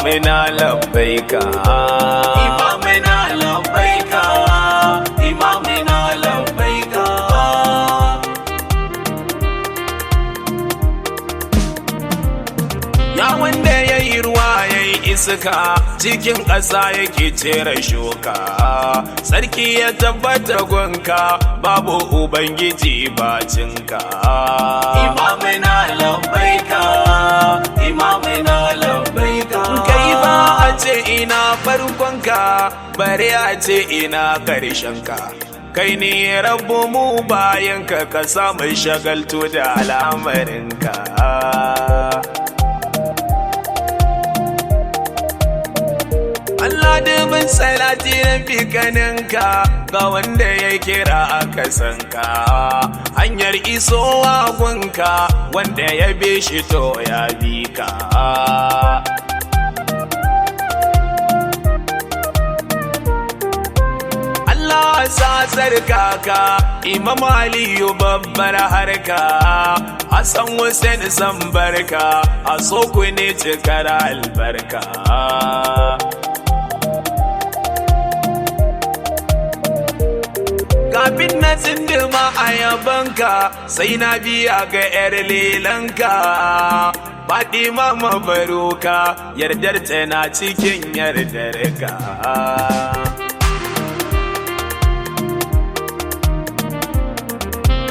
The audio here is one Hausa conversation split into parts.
Imamuna labbaika, Imamuna labbaika, Imamuna labbaika. ya wanda yayi ruwa yayi iska cikin ƙasa yake cire shuka, sarki ya tabbata gunka babu ubangiji bacinka. Imamuna labbaika, Imamuna labbaika. Kai ba a ce ina farkonka bare a ce ina ƙarshenka, kai ne rabu mu bayanka ka samu shagaltu da al'amarinka. Allah dubin salati na fikaninka ga wanda ya kira aka sanka, hanyar isowa gunka wanda ya bi shi to ya bi ka. Allah sa sarkaka Imam Aliyu babbar harka, Hassan Husain san barka a so ku ne cikar albarka. Kafin na tsindima a yabanka sai na biya ga 'yar lelanka, Fatima mabaruka yardar tana cikin yardarka.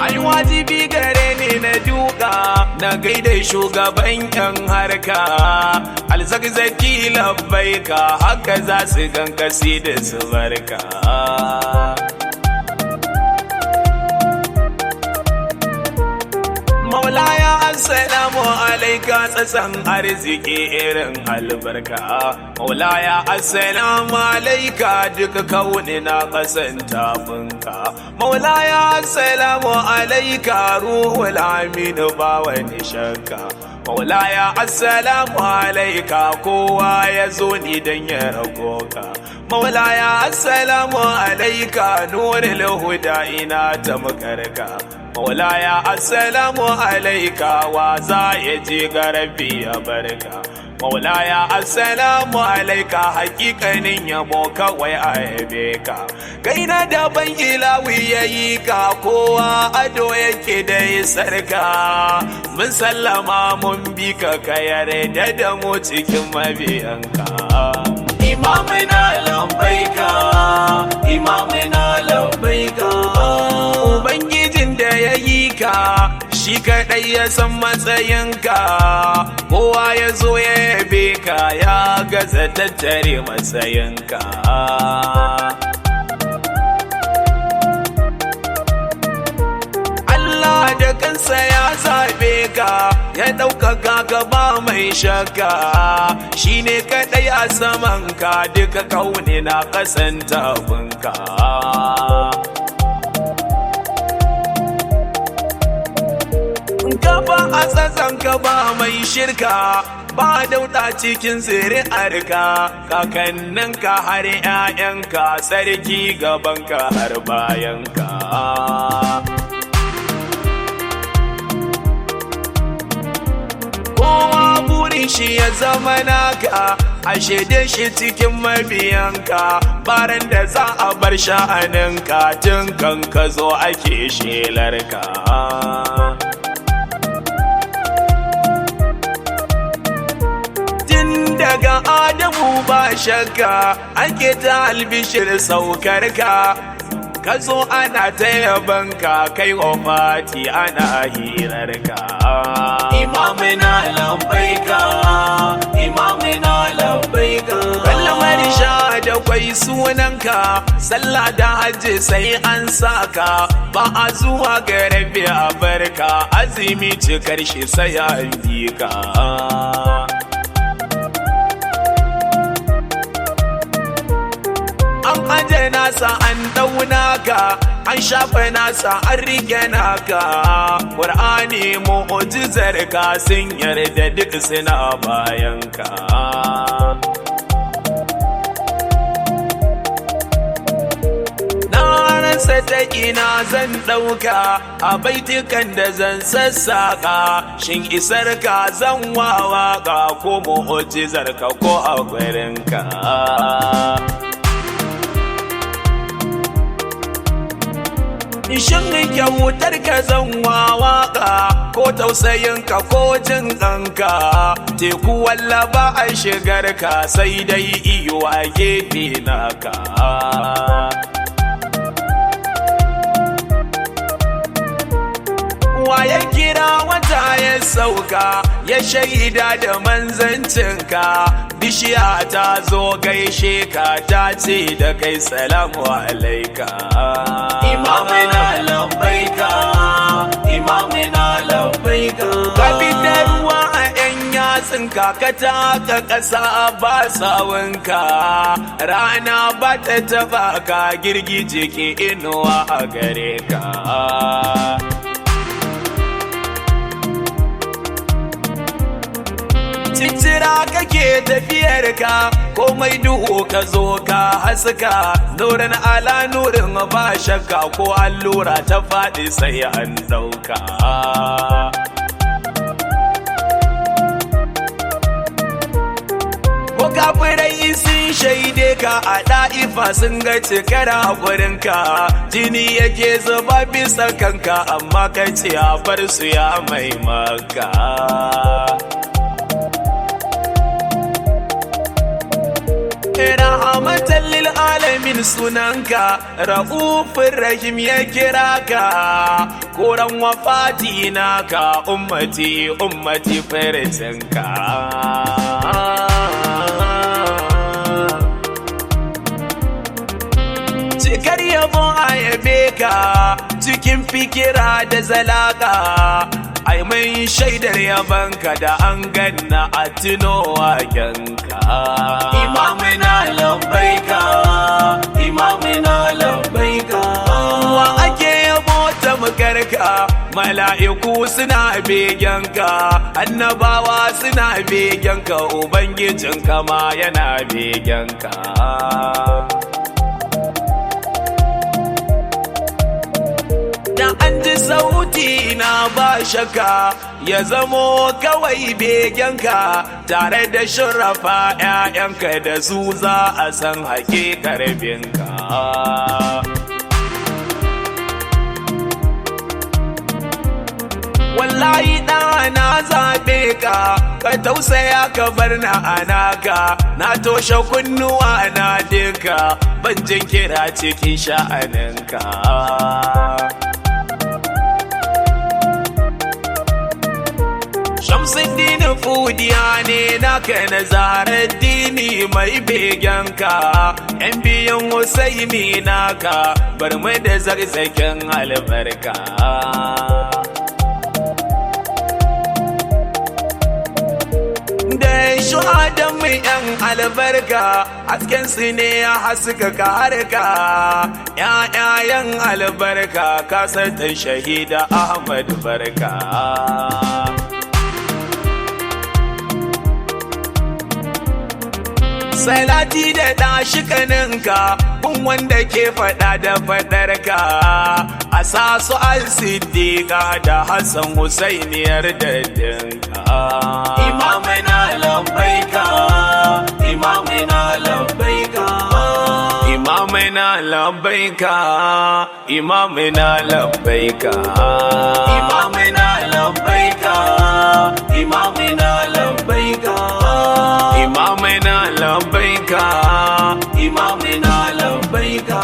Ai wajibi gare ni na duka na gaida shugaban 'yan harka, alzakzaki labbaika haka za su ganka da su barka. Maulaya assalamu alaika tsatsan arziki irin albarka, Maulaya assalamu alaika duka kauni na kasan tafinka, Maulaya assalamu alaika ruhul aminu ba wani shakka, Maulaya assalamu alaika kowa ya zo ni dan ya rago ka, Maulaya assalamu alaika nurul huda ina ta makarka, Maulaya assalamu alaika wa za ya je garabi ya barka, Maulaya assalamu alaika hakikanin yabo kawai a yabe ka, kai na daban ilawi yayi ka kowa ado yake da sarka, mun sallama mun bi ka ka yarda da mu cikin mabiyanka. Imamuna labbaika, Imamuna labbaika. Ubangijin da ya yi ka shi kaɗai ya san matsayinka, kowa ya zo ya yabe ka ya gaza tattare matsayinka. Allah da kansa ya zabe ka ya ɗaukaka ka ba mai shakka, shi ne kaɗai a samanka duka kauni na ƙasan tafinka. Gaba a tsatsanka ba mai shirka, ba dauɗa cikin zuri'arka, kakanninka har 'ya'yanka sarki gabanka har bayanka. Kowa burin shi ya zama naka, a shaide shi cikin mabiyanka, baran da za a bar sha'aninka tun kan ka zo ake shelarka. Daga Adamu ba shakka ake ta albishir saukarka, ka zo ana ta yabanka kai wafati ana hirarka. Imamuna labbaika, Imamuna labbaika. Kalmar sha da kwai sunanka, sallah da hajji sai an saka, ba a zuwa ga rabi a barka, azumi cikar shi sai an bi ka. An aje nasa an dauna ka, an shafa nasa an rike naka, Qur'ani mu'jizar ka sun yarda duk suna bayanka. Na rasa ta ina zan ɗauka a baitukan da zan sassaƙa, shin isar ka zan wawaƙa ko mu'ujizar ka ko a gurinka. Shin kyautar ka zan wawaƙa ko tausayin ka ko jin ɗanka, teku wallaba a shigar ka sai dai iyo a gefe naka. Waye kira wata ya sauka ya shaida da manzancinka, bishiya ta zo gaishe ka ta ce da kai salamu alaika. Imamuna labbaika, Imamuna labbaika. Ka da ruwa a 'yan yatsinka ka taka ƙasa ba sawunka, rana ba ta taba ka girgije ke inuwa a gare ka. Cicira kake tafiyar ka komai duhu ka zo ka haska, nurin ala nurin ba shakka ko allura ta faɗi sai an ɗauka. Ko kafirai sun shaide ka a ɗa'ifa sun ga cikar haƙurinka, jini yake zuba bisa kanka amma ka ce a bar su ya mai maka. Rahmatan lil alamin sunanka, ra'ufin rahim ya kira ka, koran wafati naka ummati ummati farisinka. Cikar yabo a yabe ka cikin fikira da zalaka, ai mai shaidar yabanka da an ganna a tuno wakenka. Imamuna labbaika, Imamuna labbaika. Wa ake yabo ta mukarka, mala'iku suna begenka, annabawa suna begenka, ubangijinka ma yana begenka. Da an ji sauti na ba shaka ya zamo kawai begenka, tare da shurafa 'ya'yanka da su za a san hakikar binka. Wallahi ɗana zaɓe ka, ka tausaya ka bar na anaka, na toshe kunnuwa na duka, ban jin kira cikin sha'aninka. Shamsudden Fudiyyah ne naka na Zahraddini mai begenka, 'yan biyan Husaini naka bar mai da zarzaken albarka. Da shuhadan mai 'yan albarka, hasken su ne ya haska ka harka, 'ya'yan albarka kasatan shahida Ahmad barka. Salati da ɗashi kaninka, kun wanda ke faɗa da faɗarka, a sa su al-siddiqa da Hassan Husainiyar daddinka. Imamuna labbaika, Imamuna labbaika. Imamuna labbaika, Imamuna labbaika. Imamuna labbaika, Imamuna labbaika. Imamuna labbaika, Imamuna labbaika.